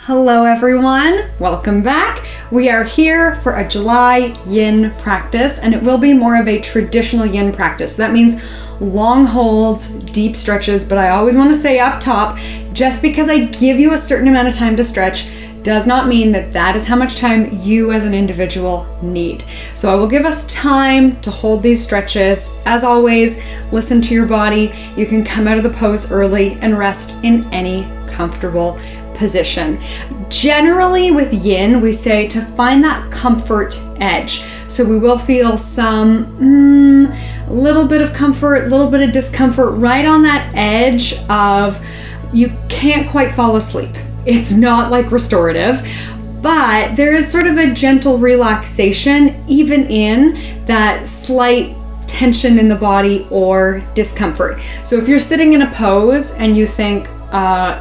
Hello everyone, welcome back. We are here for a July Yin practice, and it will be more of a traditional Yin practice. That means long holds, deep stretches, but I always want to say up top, just because I give you a certain amount of time to stretch does not mean that that is how much time you as an individual need. So I will give us time to hold these stretches. As always, listen to your body. You can come out of the pose early and rest in any comfortable position. Generally with Yin, we say to find that comfort edge. So we will feel some little bit of comfort, little bit of discomfort right on that edge of you can't quite fall asleep. It's not like restorative, but there is sort of a gentle relaxation even in that slight tension in the body or discomfort. So if you're sitting in a pose and you think,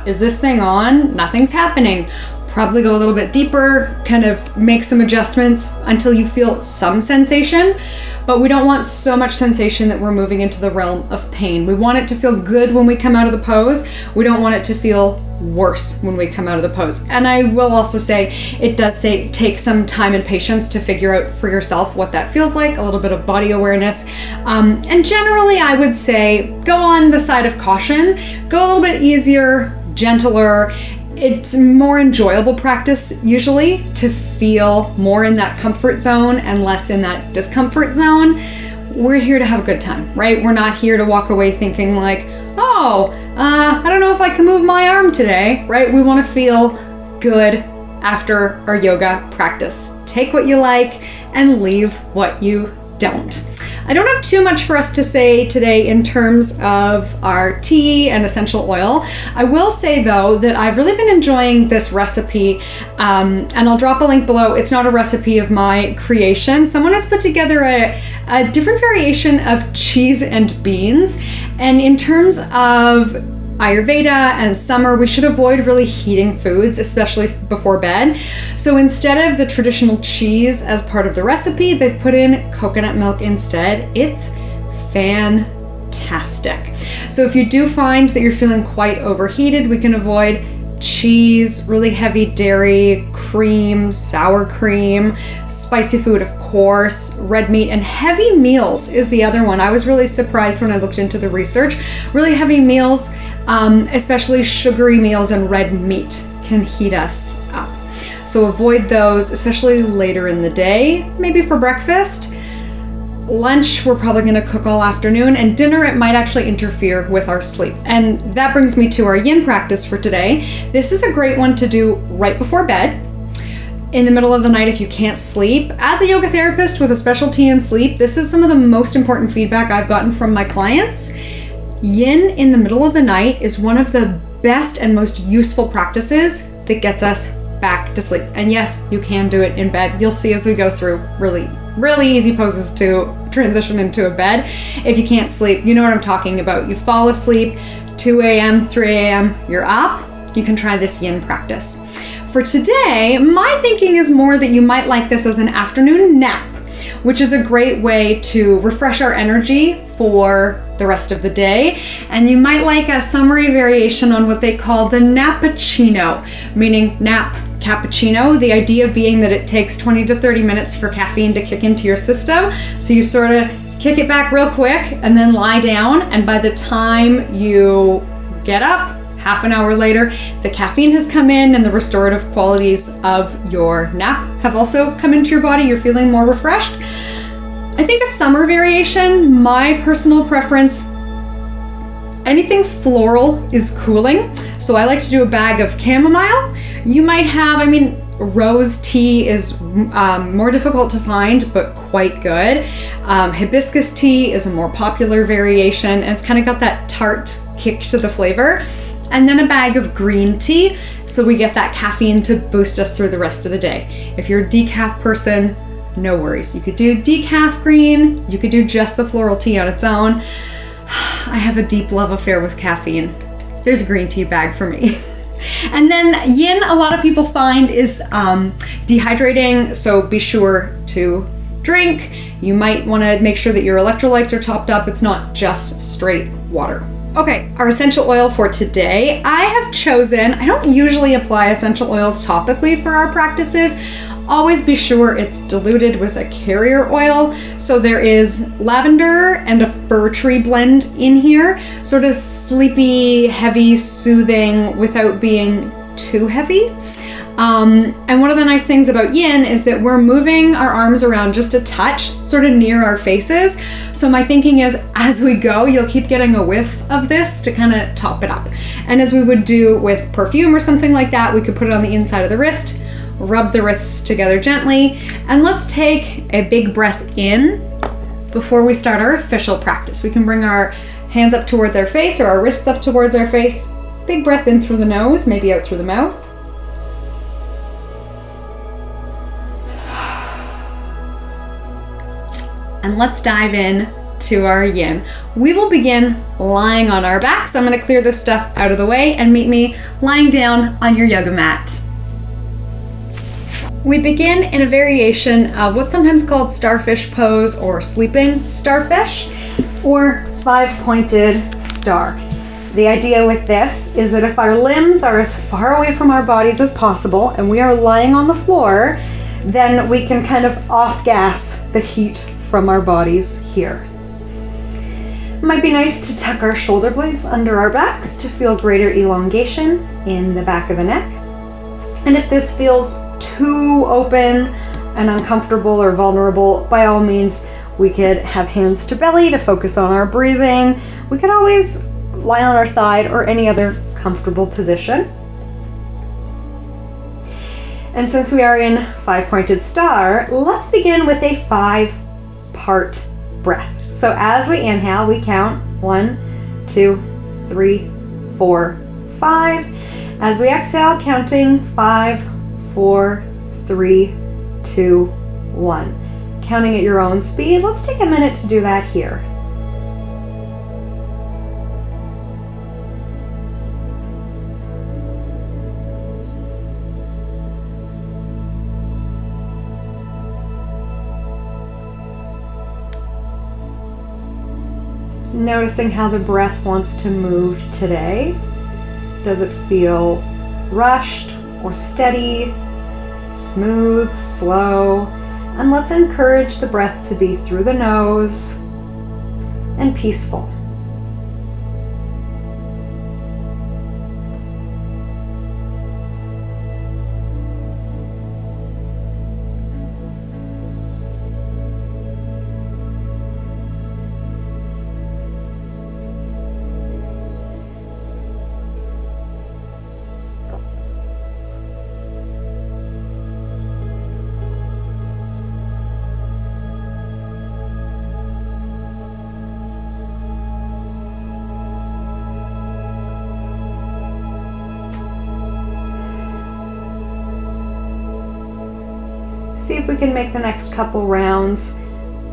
is this thing on? Nothing's happening. Probably go a little bit deeper, kind of make some adjustments until you feel some sensation, but we don't want so much sensation that we're moving into the realm of pain. We want it to feel good when we come out of the pose. We don't want it to feel worse when we come out of the pose. And I will also say, it does take some time and patience to figure out for yourself what that feels like, a little bit of body awareness. And generally, I would say, go on the side of caution, go a little bit easier, gentler. It's more enjoyable practice usually to feel more in that comfort zone and less in that discomfort zone. We're here to have a good time, right? We're not here to walk away thinking like, I don't know if I can move my arm today, right? We want to feel good after our yoga practice. Take what you like and leave what you don't. I don't have too much for us to say today in terms of our tea and essential oil. I will say though that I've really been enjoying this recipe, and I'll drop a link below. It's not a recipe of my creation. Someone has put together a different variation of cheese and beans, and in terms of Ayurveda and summer, we should avoid really heating foods, especially before bed. So instead of the traditional cheese as part of the recipe, they've put in coconut milk instead. It's fantastic. So if you do find that you're feeling quite overheated, we can avoid cheese, really heavy dairy, cream, sour cream, spicy food, of course, red meat, and heavy meals is the other one. I was really surprised when I looked into the research. Really heavy meals, especially sugary meals and red meat, can heat us up. So avoid those, especially later in the day, maybe for breakfast. Lunch, we're probably going to cook all afternoon, and dinner, it might actually interfere with our sleep. And that brings me to our Yin practice for today. This is a great one to do right before bed, in the middle of the night if you can't sleep. As a yoga therapist with a specialty in sleep, this is some of the most important feedback I've gotten from my clients. Yin in the middle of the night is one of the best and most useful practices that gets us back to sleep. And yes, you can do it in bed. You'll see as we go through really easy poses to transition into a bed. If you can't sleep, you know what I'm talking about. You fall asleep, 2 a.m., 3 a.m., you're up. You can try this Yin practice. For today, my thinking is more that you might like this as an afternoon nap, which is a great way to refresh our energy for the rest of the day. And you might like a summary variation on what they call the nappuccino, meaning nap cappuccino, the idea being that it takes 20 to 30 minutes for caffeine to kick into your system. So you sort of kick it back real quick and then lie down, and by the time you get up, half an hour later, the caffeine has come in and the restorative qualities of your nap have also come into your body. You're feeling more refreshed. I think a summer variation, my personal preference, anything floral is cooling. So I like to do a bag of chamomile. You might have, rose tea is more difficult to find, but quite good. Hibiscus tea is a more popular variation, and it's kind of got that tart kick to the flavor. And then a bag of green tea, so we get that caffeine to boost us through the rest of the day. If you're a decaf person, no worries. You could do decaf green, you could do just the floral tea on its own. I have a deep love affair with caffeine. There's a green tea bag for me. And then Yin, a lot of people find, is dehydrating, so be sure to drink. You might want to make sure that your electrolytes are topped up. It's not just straight water. Okay, our essential oil for today. I have chosen, I don't usually apply essential oils topically for our practices. Always be sure it's diluted with a carrier oil. So there is lavender and a fir tree blend in here, sort of sleepy, heavy, soothing without being too heavy. And one of the nice things about Yin is that we're moving our arms around just a touch, sort of near our faces. So my thinking is, as we go, you'll keep getting a whiff of this to kind of top it up. And as we would do with perfume or something like that, we could put it on the inside of the wrist, rub the wrists together gently, and let's take a big breath in before we start our official practice. We can bring our hands up towards our face or our wrists up towards our face. Big breath in through the nose, maybe out through the mouth. And let's dive in to our Yin. We will begin lying on our back, so I'm going to clear this stuff out of the way and meet me lying down on your yoga mat. We begin in a variation of what's sometimes called starfish pose or sleeping starfish or five-pointed star. The idea with this is that if our limbs are as far away from our bodies as possible and we are lying on the floor, then we can kind of off-gas the heat from our bodies here. It might be nice to tuck our shoulder blades under our backs to feel greater elongation in the back of the neck. And if this feels too open and uncomfortable or vulnerable, by all means, we could have hands to belly to focus on our breathing. We could always lie on our side or any other comfortable position. And since we are in five-pointed star, let's begin with a 5-part breath. So as we inhale, we count 1, 2, 3, 4, 5. As we exhale, counting 5, 4, 3, 2, 1. Counting at your own speed. Let's take a minute to do that here. Noticing how the breath wants to move today. Does it feel rushed or steady, smooth, slow? And let's encourage the breath to be through the nose and peaceful. See if we can make the next couple rounds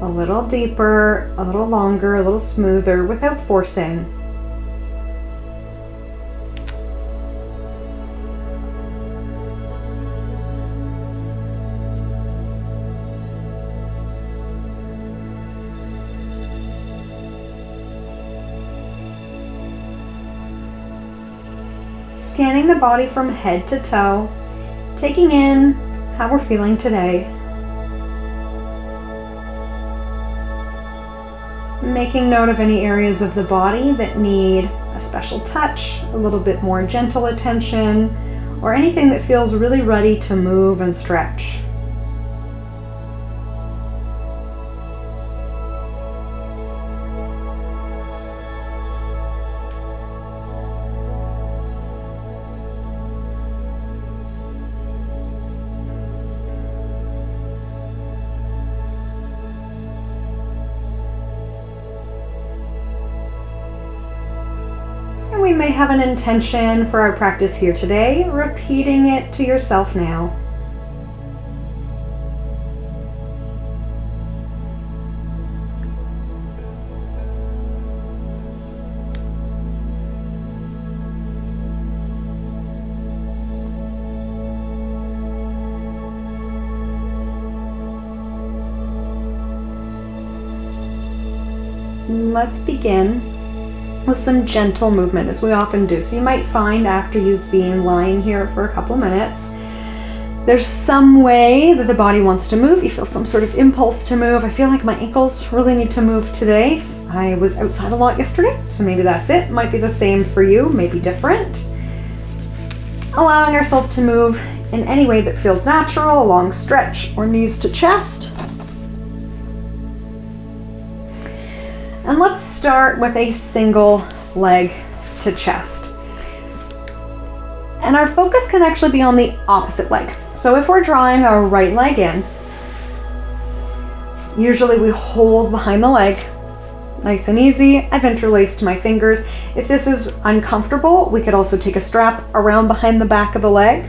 a little deeper, a little longer, a little smoother without forcing. Scanning the body from head to toe, taking in how we're feeling today. Making note of any areas of the body that need a special touch, a little bit more gentle attention, or anything that feels really ready to move and stretch. We may have an intention for our practice here today, repeating it to yourself now. Let's begin with some gentle movement, as we often do. So you might find after you've been lying here for a couple minutes, there's some way that the body wants to move. You feel some sort of impulse to move. I feel like my ankles really need to move today. I was outside a lot yesterday, so maybe that's it. Might be the same for you, maybe different. Allowing ourselves to move in any way that feels natural, a long stretch or knees to chest. And let's start with a single leg to chest. And our focus can actually be on the opposite leg. So if we're drawing our right leg in, usually we hold behind the leg, nice and easy. I've interlaced my fingers. If this is uncomfortable, we could also take a strap around behind the back of the leg.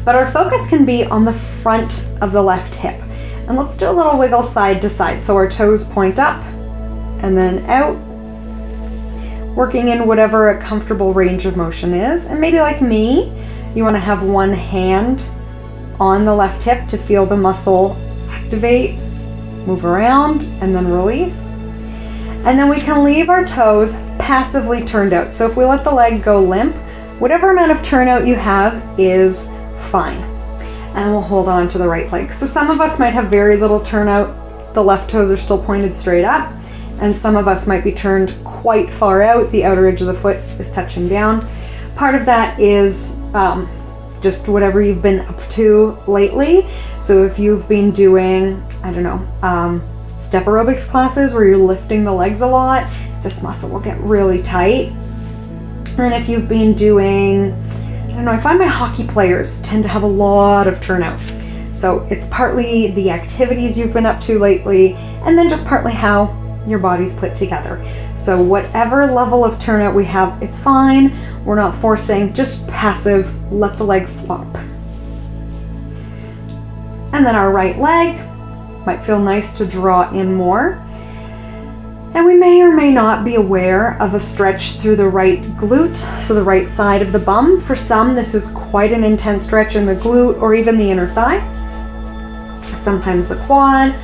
But our focus can be on the front of the left hip. And let's do a little wiggle side to side. So our toes point up and then out, working in whatever a comfortable range of motion is. And maybe like me, you want to have one hand on the left hip to feel the muscle activate, move around, and then release. And then we can leave our toes passively turned out. So if we let the leg go limp, whatever amount of turnout you have is fine. And we'll hold on to the right leg. So some of us might have very little turnout. The left toes are still pointed straight up. And some of us might be turned quite far out. The outer edge of the foot is touching down. Part of that is just whatever you've been up to lately. So if you've been doing, I don't know, step aerobics classes where you're lifting the legs a lot, this muscle will get really tight. And if you've been doing, I don't know, I find my hockey players tend to have a lot of turnout. So it's partly the activities you've been up to lately, and then just partly how your body's put together. So whatever level of turnout we have, it's fine. We're not forcing, just passive, let the leg flop. And then our right leg might feel nice to draw in more. And we may or may not be aware of a stretch through the right glute, so the right side of the bum. For some, this is quite an intense stretch in the glute or even the inner thigh, sometimes the quad.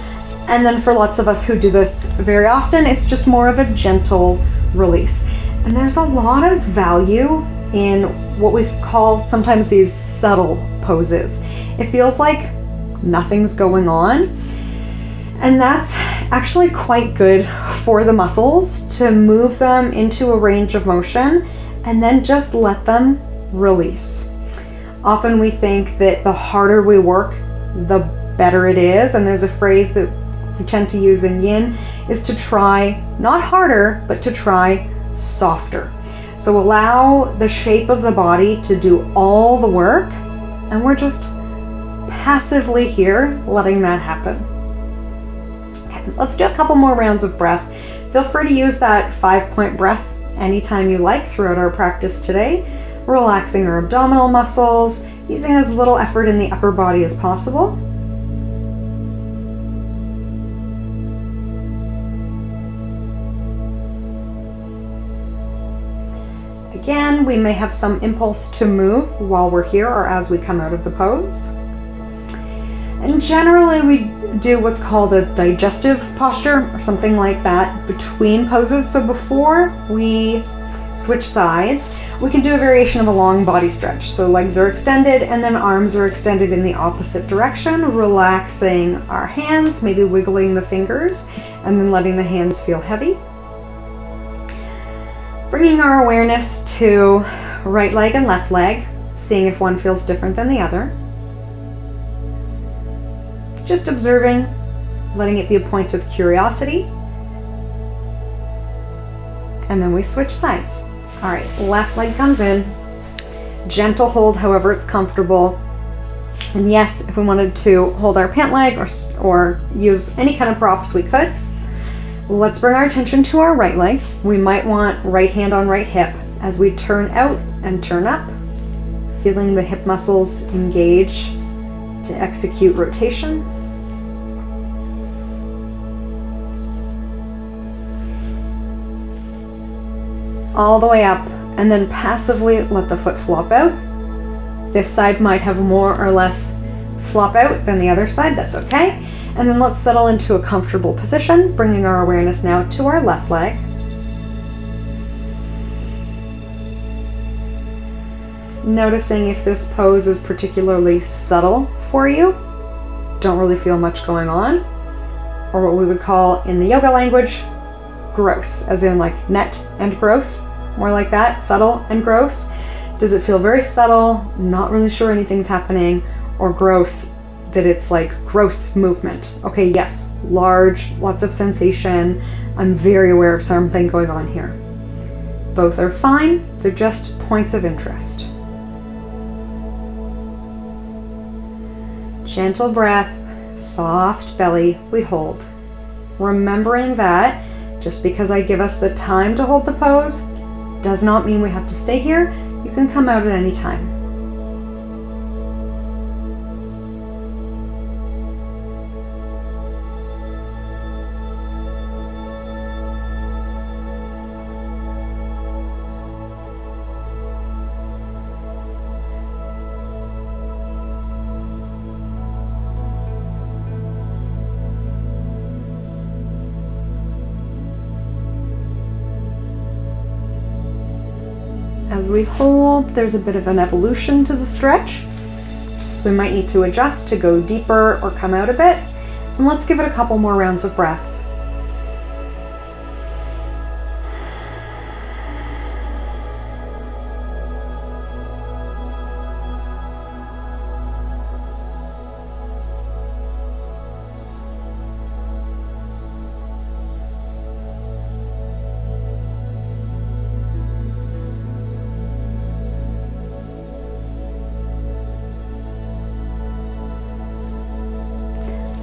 And then for lots of us who do this very often, it's just more of a gentle release. And there's a lot of value in what we call sometimes these subtle poses. It feels like nothing's going on. And that's actually quite good for the muscles to move them into a range of motion and then just let them release. Often we think that the harder we work, the better it is. And there's a phrase that we tend to use in Yin is to try not harder, but to try softer. So allow the shape of the body to do all the work, and we're just passively here letting that happen. Okay, let's do a couple more rounds of breath. Feel free to use that 5-point breath anytime you like throughout our practice today, relaxing our abdominal muscles, using as little effort in the upper body as possible. Again, we may have some impulse to move while we're here or as we come out of the pose. And generally we do what's called a digestive posture or something like that between poses. So before we switch sides, we can do a variation of a long body stretch. So legs are extended and then arms are extended in the opposite direction, relaxing our hands, maybe wiggling the fingers, and then letting the hands feel heavy. Bringing our awareness to right leg and left leg, seeing if one feels different than the other. Just observing, letting it be a point of curiosity. And then we switch sides. All right, left leg comes in. Gentle hold, however it's comfortable. And yes, if we wanted to hold our pant leg or use any kind of props, we could. Let's bring our attention to our right leg. We might want right hand on right hip as we turn out and turn up, feeling the hip muscles engage to execute rotation. All the way up, and then passively let the foot flop out. This side might have more or less flop out than the other side, that's okay. And then let's settle into a comfortable position, bringing our awareness now to our left leg. noticing if this pose is particularly subtle for you, don't really feel much going on, or what we would call in the yoga language, gross, as in like net and gross, more like that, subtle and gross. Does it feel very subtle, not really sure anything's happening, or gross, that it's like gross movement? Okay, yes, large, lots of sensation. I'm very aware of something going on here. Both are fine, they're just points of interest. Gentle breath, soft belly, we hold. Remembering that just because I give us the time to hold the pose does not mean we have to stay here. You can come out at any time. As we hold, there's a bit of an evolution to the stretch, so we might need to adjust to go deeper or come out a bit. And let's give it a couple more rounds of breath.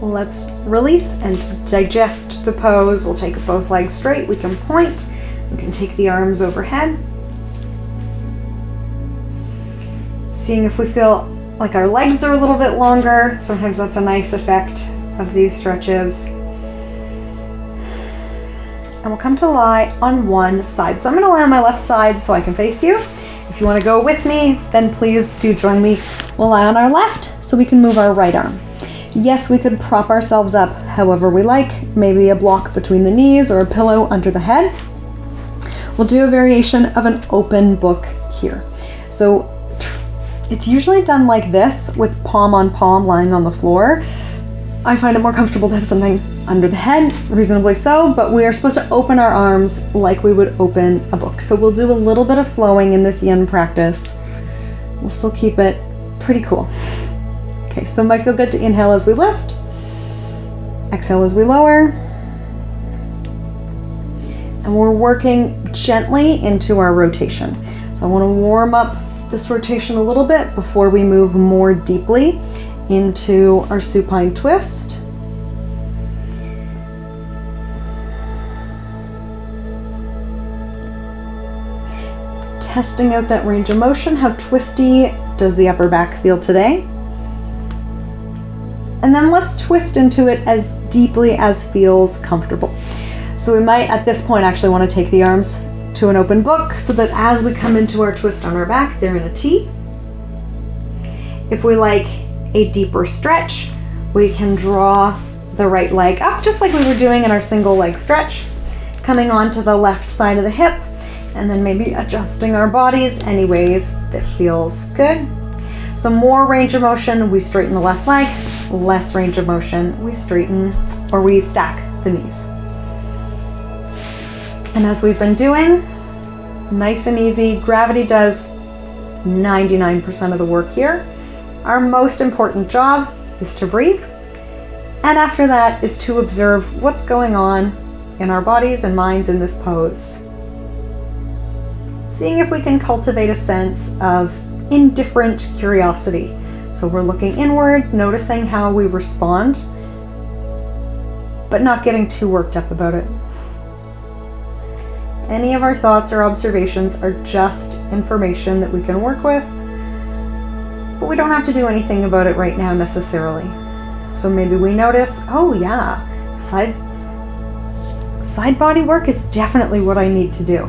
Let's release and digest the pose. We'll take both legs straight. We can point. We can take the arms overhead. Seeing if we feel like our legs are a little bit longer. Sometimes that's a nice effect of these stretches. And we'll come to lie on one side. So I'm going to lie on my left side so I can face you. If you want to go with me, then please do join me. We'll lie on our left so we can move our right arm. Yes, we could prop ourselves up however we like, maybe a block between the knees or a pillow under the head. We'll do a variation of an open book here. So it's usually done like this, with palm on palm lying on the floor. I find it more comfortable to have something under the head, reasonably so, but we are supposed to open our arms like we would open a book. So we'll do a little bit of flowing in this yin practice. We'll still keep it pretty cool. Okay, so it might feel good to inhale as we lift, exhale as we lower, and we're working gently into our rotation. So I want to warm up this rotation a little bit before we move more deeply into our supine twist. Testing out that range of motion. How twisty does the upper back feel today? And then let's twist into it as deeply as feels comfortable. So we might at this point actually want to take the arms to an open book so that as we come into our twist on our back, they're in a T. If we like a deeper stretch, we can draw the right leg up just like we were doing in our single leg stretch, coming onto the left side of the hip, and then maybe adjusting our bodies any ways that feels good. So more range of motion, we straighten the left leg. Less range of motion, we straighten or we stack the knees. And as we've been doing, nice and easy, gravity does 99% of the work here. Our most important job is to breathe, and after that is to observe what's going on in our bodies and minds in this pose. Seeing if we can cultivate a sense of indifferent curiosity. So we're looking inward, noticing how we respond, but not getting too worked up about it. Any of our thoughts or observations are just information that we can work with, but we don't have to do anything about it right now necessarily. So maybe we notice, oh yeah, side body work is definitely what I need to do.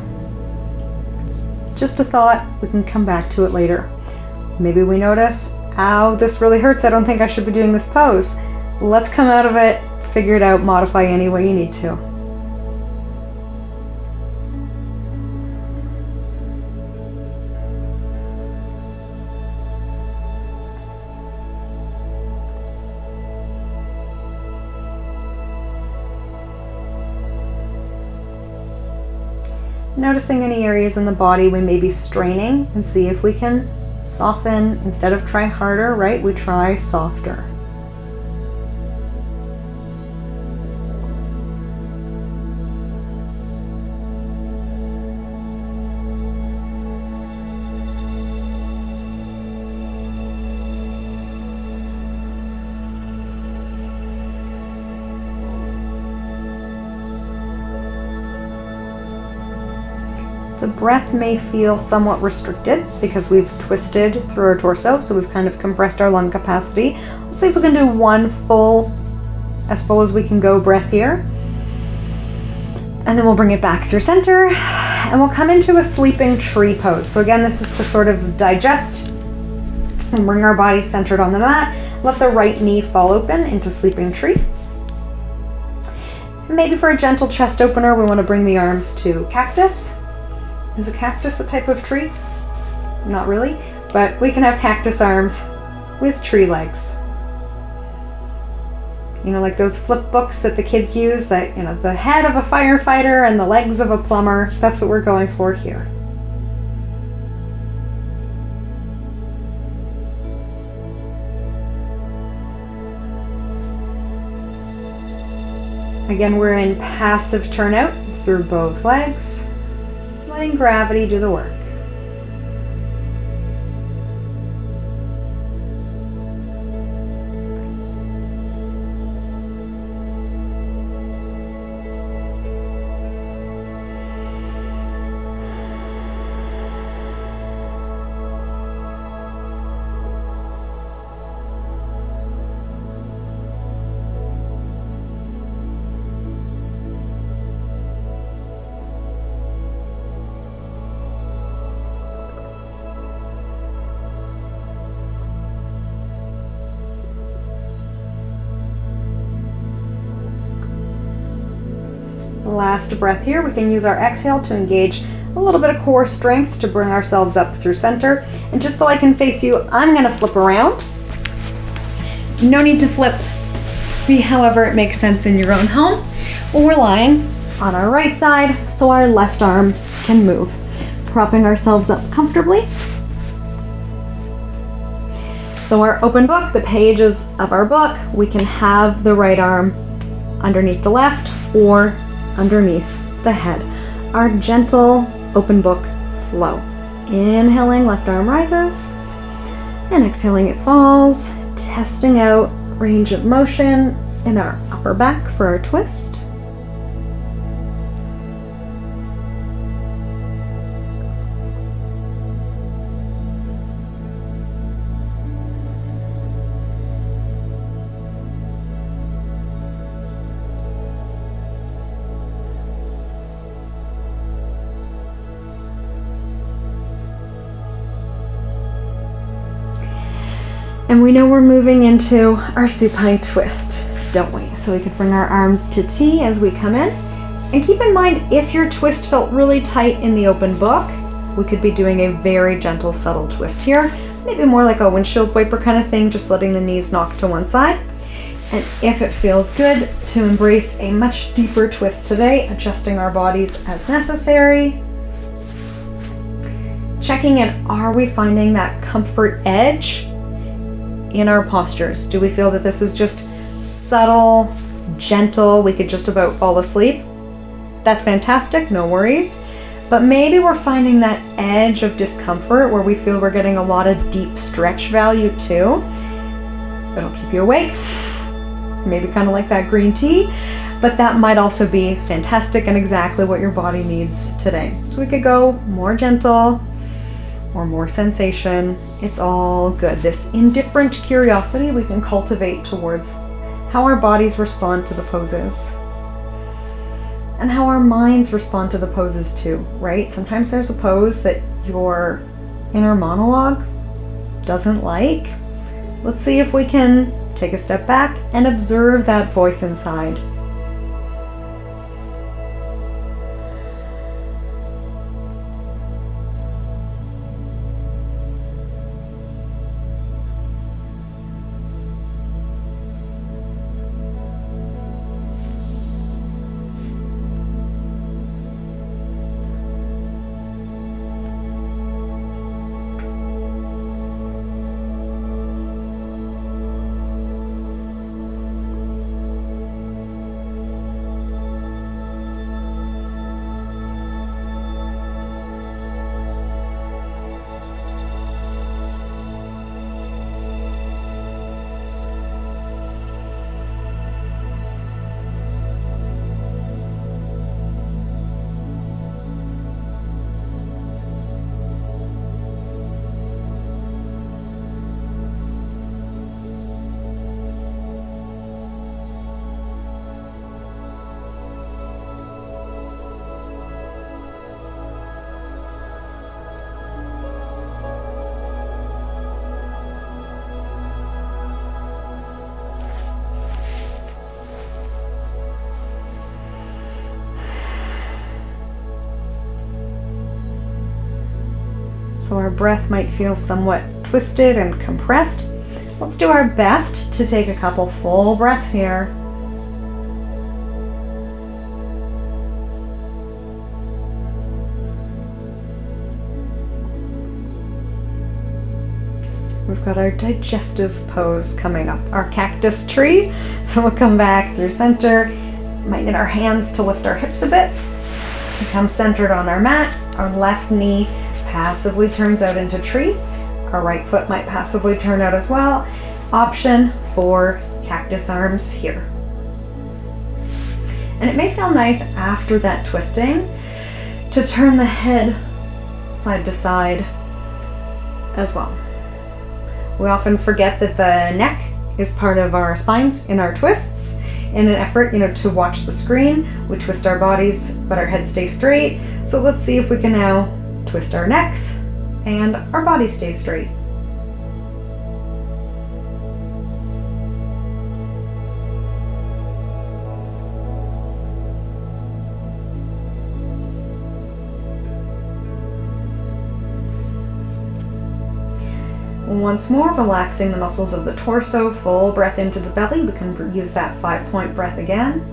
Just a thought, we can come back to it later. Maybe we notice, ow, this really hurts, I don't think I should be doing this pose. Let's come out of it, figure it out, modify any way you need to. Noticing any areas in the body we may be straining and see if we can soften. Instead of try harder, right? We try softer. The breath may feel somewhat restricted because we've twisted through our torso, so we've kind of compressed our lung capacity. Let's see if we can do one as full as we can go breath here. And then we'll bring it back through center, and we'll come into a sleeping tree pose. So again, this is to sort of digest and bring our bodies centered on the mat. Let the right knee fall open into sleeping tree. And maybe for a gentle chest opener, we want to bring the arms to cactus. Is a cactus a type of tree? Not really, but we can have cactus arms with tree legs. You know, like those flip books that the kids use, that, you know, the head of a firefighter and the legs of a plumber. That's what we're going for here. Again, we're in passive turnout through both legs. Letting gravity do the work. Last breath here. We can use our exhale to engage a little bit of core strength to bring ourselves up through center. And just so I can face you, I'm going to flip around. No need to flip. Be however it makes sense in your own home. Well, we're lying on our right side so our left arm can move. Propping ourselves up comfortably. So our open book, the pages of our book, we can have the right arm underneath the left or underneath the head. Our gentle open book flow. Inhaling, left arm rises, and exhaling, it falls, testing out range of motion in our upper back for our twist. And we know we're moving into our supine twist, don't we? So we could bring our arms to T as we come in. And keep in mind, if your twist felt really tight in the open book, we could be doing a very gentle, subtle twist here. Maybe more like a windshield wiper kind of thing, just letting the knees knock to one side. And if it feels good, to embrace a much deeper twist today, adjusting our bodies as necessary. Checking in, are we finding that comfort edge in our postures? Do we feel that this is just subtle, gentle, we could just about fall asleep? That's fantastic, no worries. But maybe we're finding that edge of discomfort where we feel we're getting a lot of deep stretch value too. It'll keep you awake. Maybe kind of like that green tea, but that might also be fantastic and exactly what your body needs today. So we could go more gentle or more sensation. It's all good. This indifferent curiosity we can cultivate towards how our bodies respond to the poses and how our minds respond to the poses too, right? Sometimes there's a pose that your inner monologue doesn't like. Let's see if we can take a step back and observe that voice inside. so our breath might feel somewhat twisted and compressed. Let's do our best to take a couple full breaths here. We've got our digestive pose coming up, our cactus tree. So we'll come back through center. Might need our hands to lift our hips a bit to come centered on our mat. Our left knee passively turns out into tree. Our right foot might passively turn out as well. Option for cactus arms here. And it may feel nice after that twisting to turn the head side to side as well. We often forget that the neck is part of our spines in our twists. In an effort, to watch the screen, we twist our bodies, but our head stays straight. So let's see if we can now twist our necks and our body stays straight. Once more, relaxing the muscles of the torso, full breath into the belly. We can use that 5-point breath again.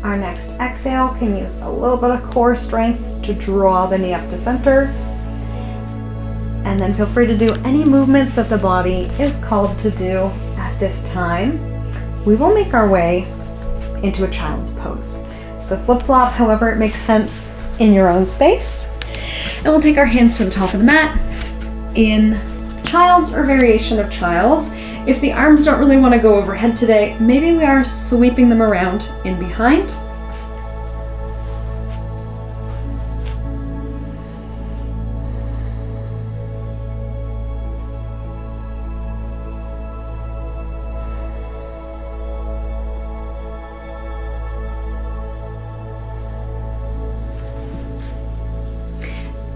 Our next exhale can use a little bit of core strength to draw the knee up to center. And then feel free to do any movements that the body is called to do at this time. We will make our way into a child's pose. So flip-flop however it makes sense in your own space. And we'll take our hands to the top of the mat in child's or variation of child's. If the arms don't really want to go overhead today, maybe we are sweeping them around in behind.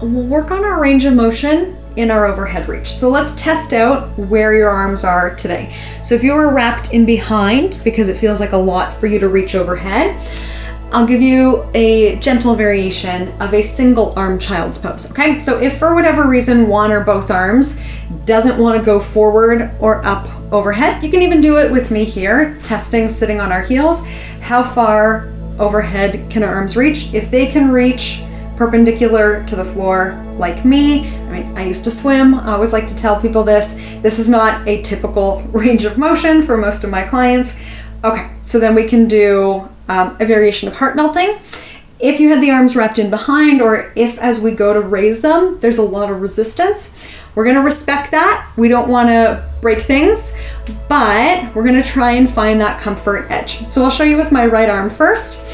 We'll work on our range of motion in our overhead reach. So let's test out where your arms are today. So if you were wrapped in behind, because it feels like a lot for you to reach overhead, I'll give you a gentle variation of a single arm child's pose, okay? So if for whatever reason one or both arms doesn't want to go forward or up overhead, you can even do it with me here, testing sitting on our heels. How far overhead can our arms reach? If they can reach perpendicular to the floor like me. I mean, I used to swim. I always like to tell people this. This is not a typical range of motion for most of my clients. Okay, so then we can do a variation of heart melting. If you had the arms wrapped in behind, or if as we go to raise them, there's a lot of resistance, we're gonna respect that. We don't wanna break things, but we're gonna try and find that comfort edge. So I'll show you with my right arm first.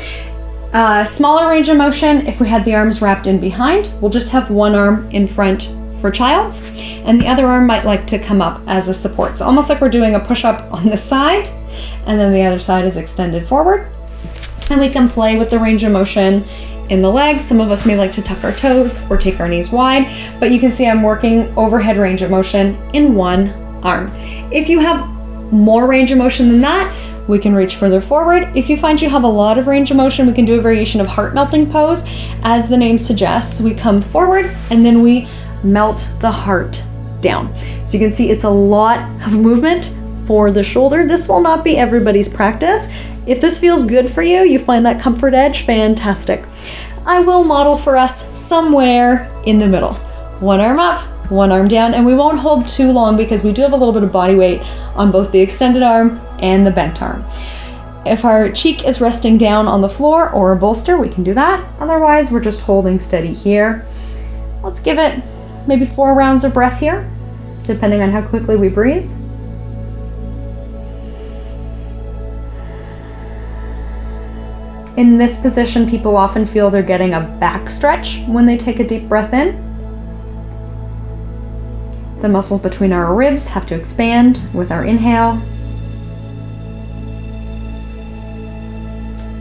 Smaller range of motion, if we had the arms wrapped in behind, we'll just have one arm in front for child's, and the other arm might like to come up as a support. So almost like we're doing a push-up on this side, and then the other side is extended forward. And we can play with the range of motion in the legs. Some of us may like to tuck our toes or take our knees wide, but you can see I'm working overhead range of motion in one arm. If you have more range of motion than that, we can reach further forward. If you find you have a lot of range of motion, we can do a variation of heart melting pose. As the name suggests, we come forward and then we melt the heart down. So you can see it's a lot of movement for the shoulder. This will not be everybody's practice. If this feels good for you, you find that comfort edge, fantastic. I will model for us somewhere in the middle. one arm up, one arm down, and we won't hold too long because we do have a little bit of body weight on both the extended arm and the bent arm. If our cheek is resting down on the floor or a bolster, we can do that. Otherwise, we're just holding steady here. Let's give it maybe 4 rounds of breath here, depending on how quickly we breathe. In this position, people often feel they're getting a back stretch when they take a deep breath in. The muscles between our ribs have to expand with our inhale.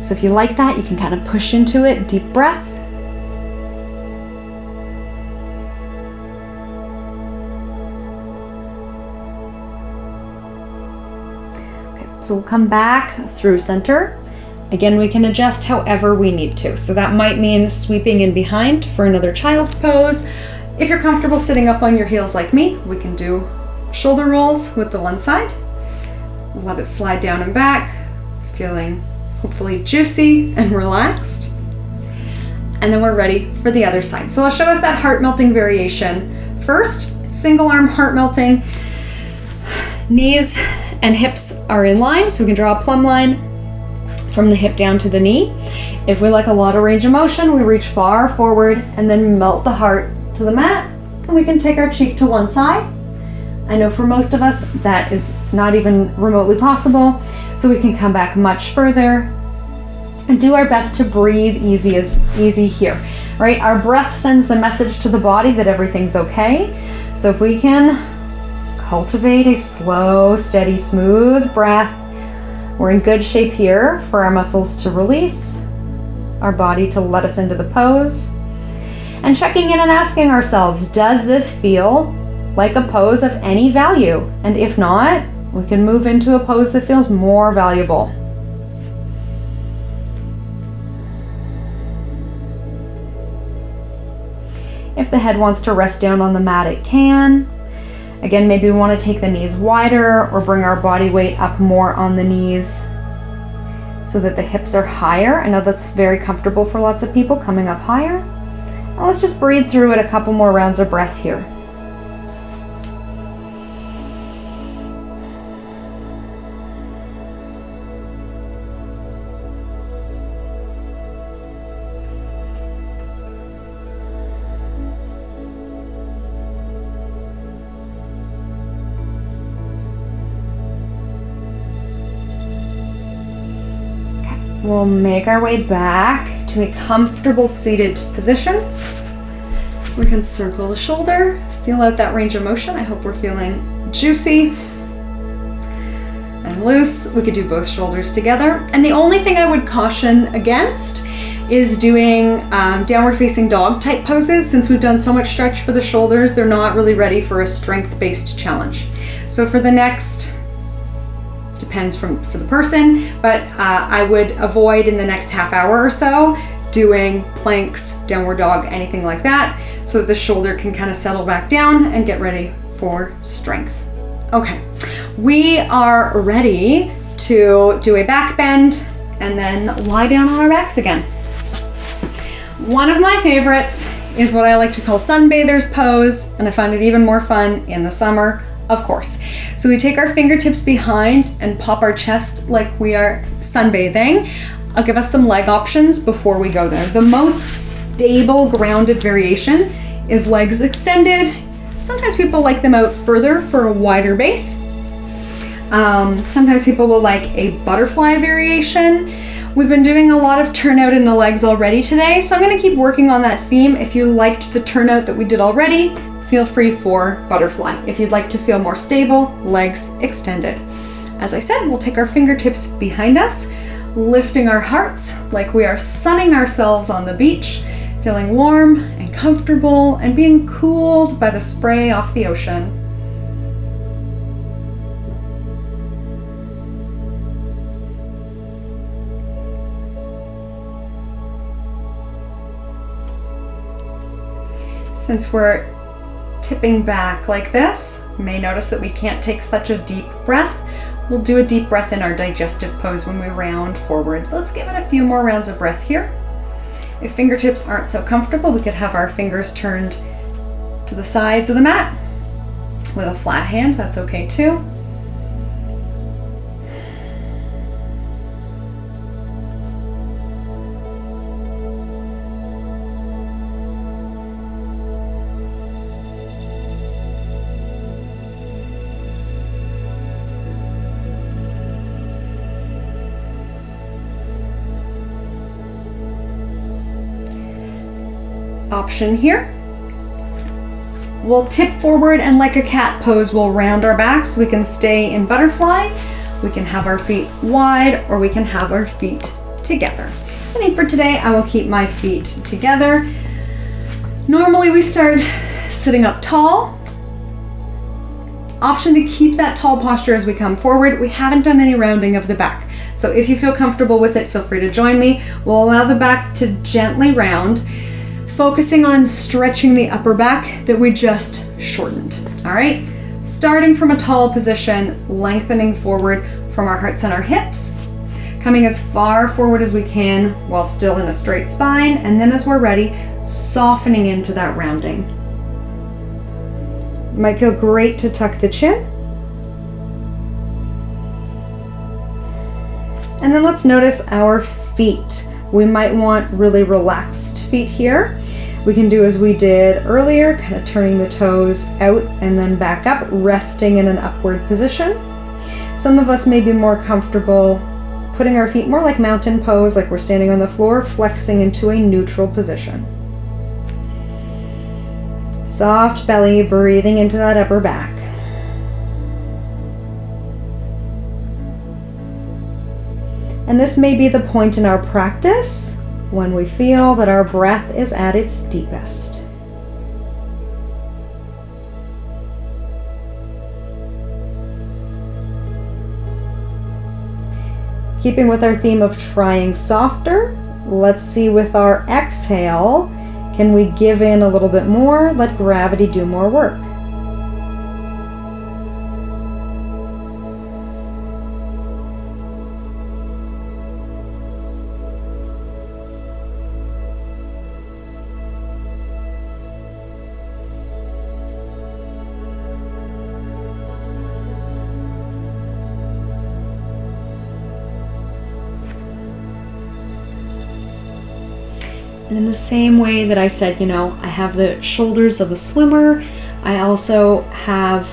So if you like that, you can kind of push into it, deep breath. Okay, so we'll come back through center. Again, we can adjust however we need to. So that might mean sweeping in behind for another child's pose. If you're comfortable sitting up on your heels like me, we can do shoulder rolls with the one side. Let it slide down and back, feeling hopefully juicy and relaxed. And then we're ready for the other side. So I'll show us that heart melting variation. First, single arm heart melting. Knees and hips are in line, so we can draw a plumb line from the hip down to the knee. If we like a lot of range of motion, we reach far forward and then melt the heart to the mat, and we can take our cheek to one side. I know for most of us that is not even remotely possible, so we can come back much further and do our best to breathe easy here, right? Our breath sends the message to the body that everything's okay. So if we can cultivate a slow, steady, smooth breath, we're in good shape here for our muscles to release, our body to let us into the pose. And checking in and asking ourselves, does this feel like a pose of any value? And if not, we can move into a pose that feels more valuable. If the head wants to rest down on the mat, it can. Again, maybe we want to take the knees wider or bring our body weight up more on the knees so that the hips are higher. I know that's very comfortable for lots of people, coming up higher. Now let's just breathe through it a couple more rounds of breath here. We'll make our way back to a comfortable seated position. We can circle the shoulder, feel out that range of motion. I hope we're feeling juicy and loose. We could do both shoulders together. And the only thing I would caution against is doing downward facing dog type poses. Since we've done so much stretch for the shoulders, they're not really ready for a strength-based challenge. So for the next, depends for the person, but I would avoid in the next half hour or so doing planks, downward dog, anything like that, so that the shoulder can kind of settle back down and get ready for strength. Okay, we are ready to do a back bend and then lie down on our backs again. One of my favorites is what I like to call sunbather's pose, and I find it even more fun in the summer, of course. So we take our fingertips behind and pop our chest like we are sunbathing. I'll give us some leg options before we go there. The most stable, grounded variation is legs extended. Sometimes people like them out further for a wider base. Sometimes people will like a butterfly variation. We've been doing a lot of turnout in the legs already today, so I'm gonna keep working on that theme. If you liked the turnout that we did already, feel free for butterfly. If you'd like to feel more stable, legs extended. As I said, we'll take our fingertips behind us, lifting our hearts like we are sunning ourselves on the beach, feeling warm and comfortable and being cooled by the spray off the ocean. Since we're tipping back like this, you may notice that we can't take such a deep breath. We'll do a deep breath in our digestive pose when we round forward. Let's give it a few more rounds of breath here. If fingertips aren't so comfortable, we could have our fingers turned to the sides of the mat. With a flat hand, that's okay too. Option here. We'll tip forward and like a cat pose, we'll round our back so we can stay in butterfly. We can have our feet wide or we can have our feet together. I think for today, I will keep my feet together. Normally we start sitting up tall. Option to keep that tall posture as we come forward. We haven't done any rounding of the back. So if you feel comfortable with it, feel free to join me. We'll allow the back to gently round, focusing on stretching the upper back that we just shortened. All right, starting from a tall position, lengthening forward from our heart center hips, coming as far forward as we can while still in a straight spine, and then as we're ready, softening into that rounding. It might feel great to tuck the chin. And then let's notice our feet. We might want really relaxed feet here. We can do as we did earlier, kind of turning the toes out and then back up, resting in an upward position. Some of us may be more comfortable putting our feet more like mountain pose, like we're standing on the floor, flexing into a neutral position. Soft belly, breathing into that upper back. And this may be the point in our practice when we feel that our breath is at its deepest. Keeping with our theme of trying softer, let's see with our exhale, can we give in a little bit more, let gravity do more work? And in the same way that I said, I have the shoulders of a swimmer, I also have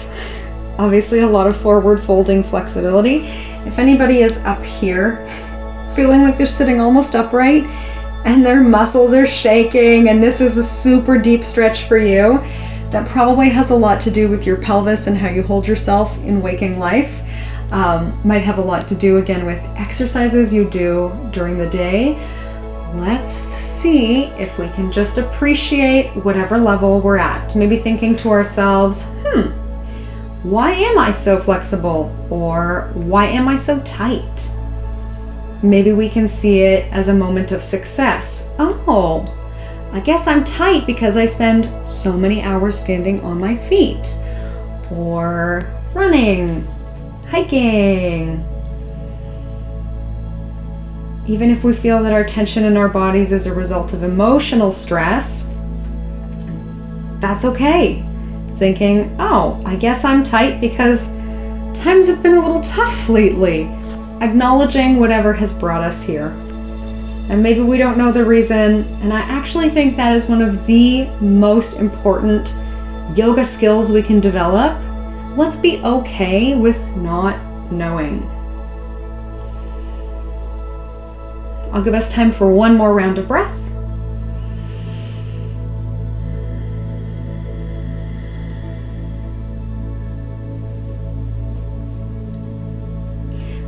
obviously a lot of forward folding flexibility. If anybody is up here feeling like they're sitting almost upright and their muscles are shaking and this is a super deep stretch for you, that probably has a lot to do with your pelvis and how you hold yourself in waking life. Might have a lot to do again with exercises you do during the day. Let's see if we can just appreciate whatever level we're at. Maybe thinking to ourselves, why am I so flexible? Or why am I so tight? Maybe we can see it as a moment of success. Oh, I guess I'm tight because I spend so many hours standing on my feet. Or running, hiking. Even if we feel that our tension in our bodies is a result of emotional stress, that's okay. Thinking, oh, I guess I'm tight because times have been a little tough lately. Acknowledging whatever has brought us here. And maybe we don't know the reason, and I actually think that is one of the most important yoga skills we can develop. Let's be okay with not knowing. I'll give us time for one more round of breath.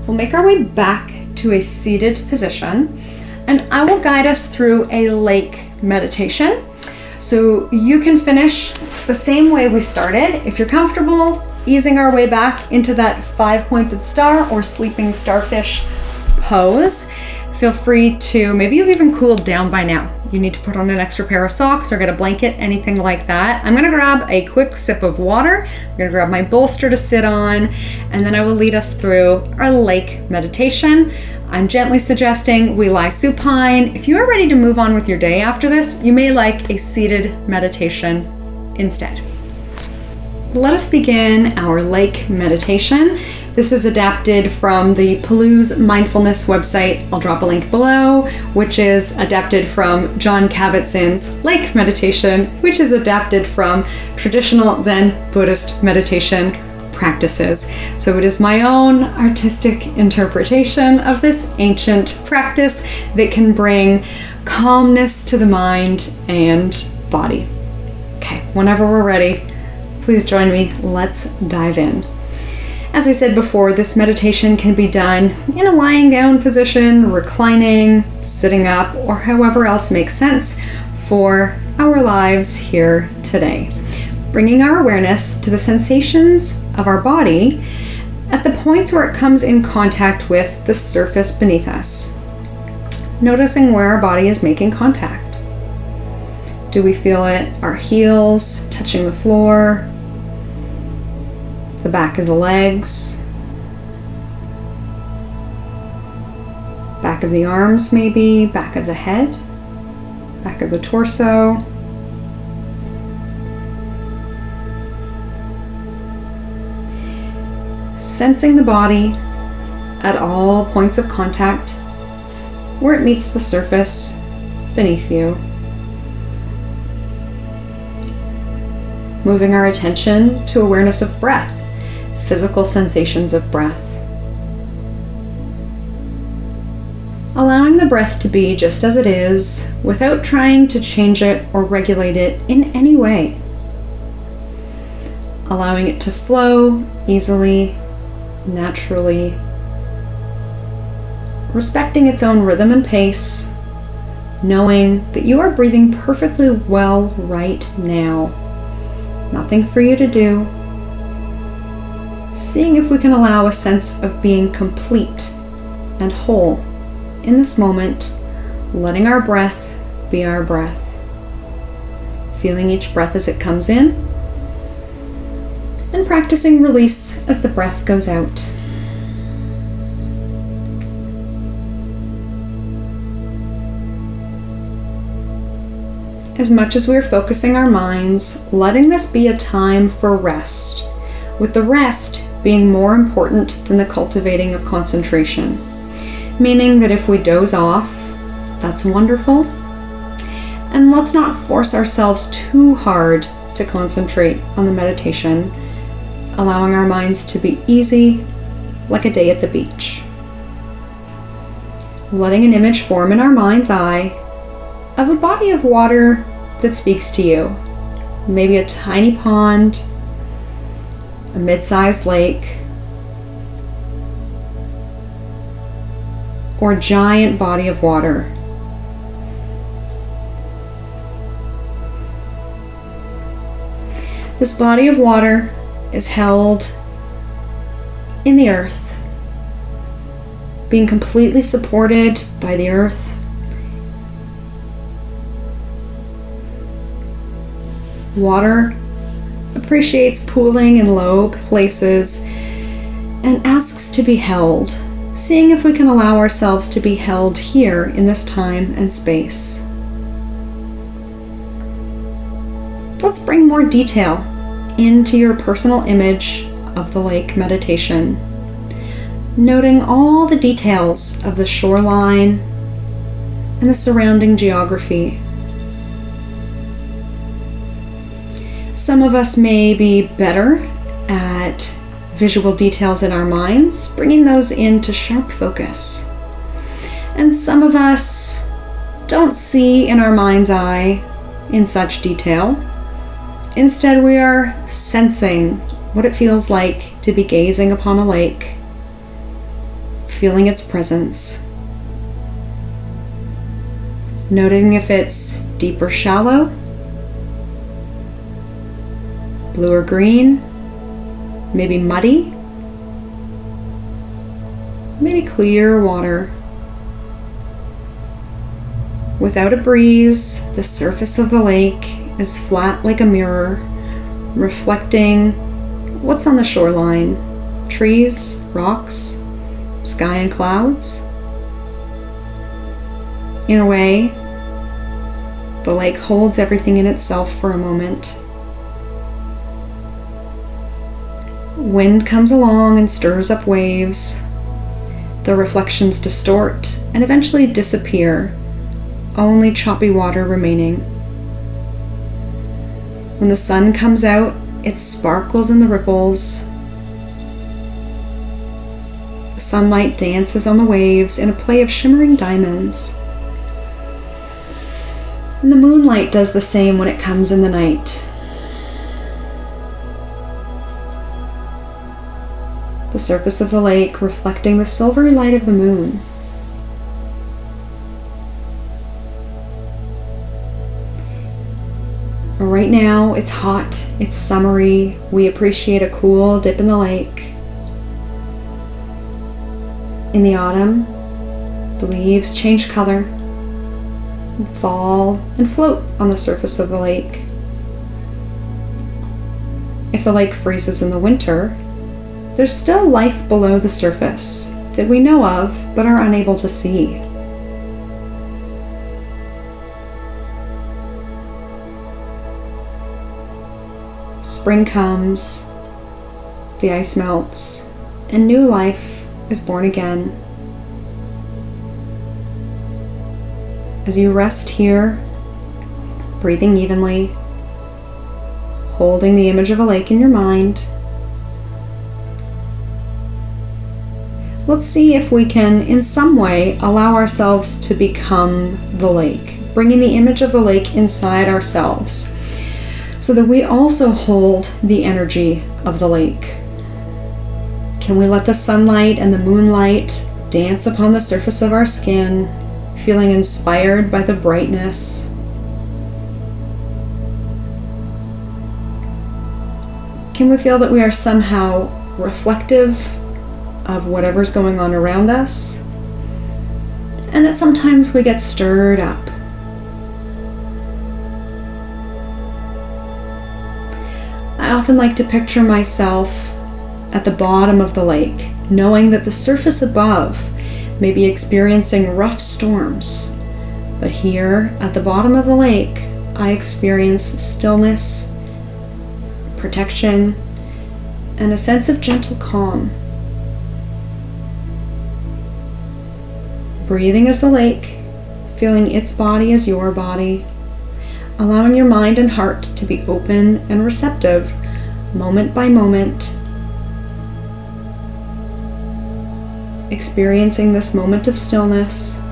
We'll make our way back to a seated position, and I will guide us through a lake meditation. So you can finish the same way we started. If you're comfortable, easing our way back into that 5-pointed star or sleeping starfish pose. Feel free to, maybe you've even cooled down by now. You need to put on an extra pair of socks or get a blanket, anything like that. I'm gonna grab a quick sip of water. I'm gonna grab my bolster to sit on, and then I will lead us through our lake meditation. I'm gently suggesting we lie supine. If you are ready to move on with your day after this, you may like a seated meditation instead. Let us begin our lake meditation. This is adapted from the Palouse Mindfulness website. I'll drop a link below, which is adapted from John Kabat-Zinn's lake meditation, which is adapted from traditional Zen Buddhist meditation practices. So it is my own artistic interpretation of this ancient practice that can bring calmness to the mind and body. Okay, whenever we're ready, please join me. Let's dive in. As I said before, this meditation can be done in a lying down position, reclining, sitting up, or however else makes sense for our lives here today. Bringing our awareness to the sensations of our body at the points where it comes in contact with the surface beneath us. Noticing where our body is making contact. Do we feel it? Our heels touching the floor, the back of the legs, back of the arms maybe, back of the head, back of the torso. Sensing the body at all points of contact where it meets the surface beneath you. Moving our attention to awareness of breath, physical sensations of breath. Allowing the breath to be just as it is without trying to change it or regulate it in any way. Allowing it to flow easily, naturally, respecting its own rhythm and pace, knowing that you are breathing perfectly well right now. Nothing for you to do. Seeing if we can allow a sense of being complete and whole in this moment, letting our breath be our breath. Feeling each breath as it comes in, and practicing release as the breath goes out. As much as we're focusing our minds, letting this be a time for rest, with the rest being more important than the cultivating of concentration. Meaning that if we doze off, that's wonderful. And let's not force ourselves too hard to concentrate on the meditation, allowing our minds to be easy, like a day at the beach. Letting an image form in our mind's eye of a body of water that speaks to you. Maybe a tiny pond, a mid-sized lake, or a giant body of water. This body of water is held in the earth, being completely supported by the earth. Water appreciates pooling in low places and asks to be held, seeing if we can allow ourselves to be held here in this time and space. Let's bring more detail into your personal image of the lake meditation, noting all the details of the shoreline and the surrounding geography. Some of us may be better at visual details in our minds, bringing those into sharp focus. And some of us don't see in our mind's eye in such detail. Instead, we are sensing what it feels like to be gazing upon a lake, feeling its presence, noting if it's deep or shallow, blue or green, maybe muddy, maybe clear water. Without a breeze, the surface of the lake is flat like a mirror, reflecting what's on the shoreline: trees, rocks, sky and clouds. In a way, the lake holds everything in itself for a moment, Wind comes along and stirs up waves. The reflections distort and eventually disappear, only choppy water remaining. When the sun comes out, it sparkles in the ripples. The sunlight dances on the waves in a play of shimmering diamonds. And the moonlight does the same when it comes in the night. The surface of the lake reflecting the silvery light of the moon. Right now, it's hot, it's summery, we appreciate a cool dip in the lake. In the autumn, the leaves change color, and fall and float on the surface of the lake. If the lake freezes in the winter, there's still life below the surface that we know of but are unable to see. Spring comes, the ice melts, and new life is born again. As you rest here, breathing evenly, holding the image of a lake in your mind, let's see if we can, in some way, allow ourselves to become the lake, bringing the image of the lake inside ourselves, so that we also hold the energy of the lake. Can we let the sunlight and the moonlight dance upon the surface of our skin, feeling inspired by the brightness? Can we feel that we are somehow reflective of whatever's going on around us, and that sometimes we get stirred up? I often like to picture myself at the bottom of the lake, knowing that the surface above may be experiencing rough storms, but here at the bottom of the lake, I experience stillness, protection, and a sense of gentle calm. Breathing as the lake, feeling its body as your body, allowing your mind and heart to be open and receptive, moment by moment, experiencing this moment of stillness,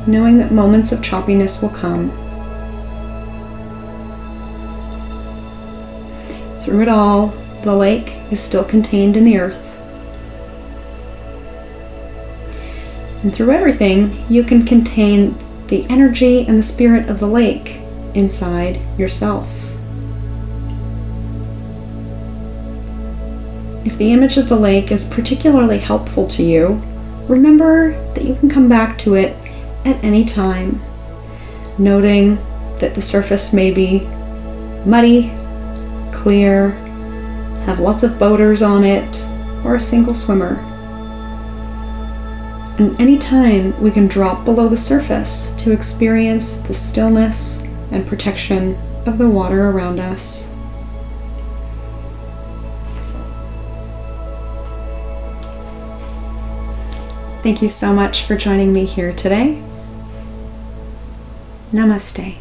knowing that moments of choppiness will come. Through it all, the lake is still contained in the earth. And through everything, you can contain the energy and the spirit of the lake inside yourself. If the image of the lake is particularly helpful to you, remember that you can come back to it at any time, noting that the surface may be muddy, clear, have lots of boaters on it, or a single swimmer. And anytime we can drop below the surface to experience the stillness and protection of the water around us. Thank you so much for joining me here today. Namaste.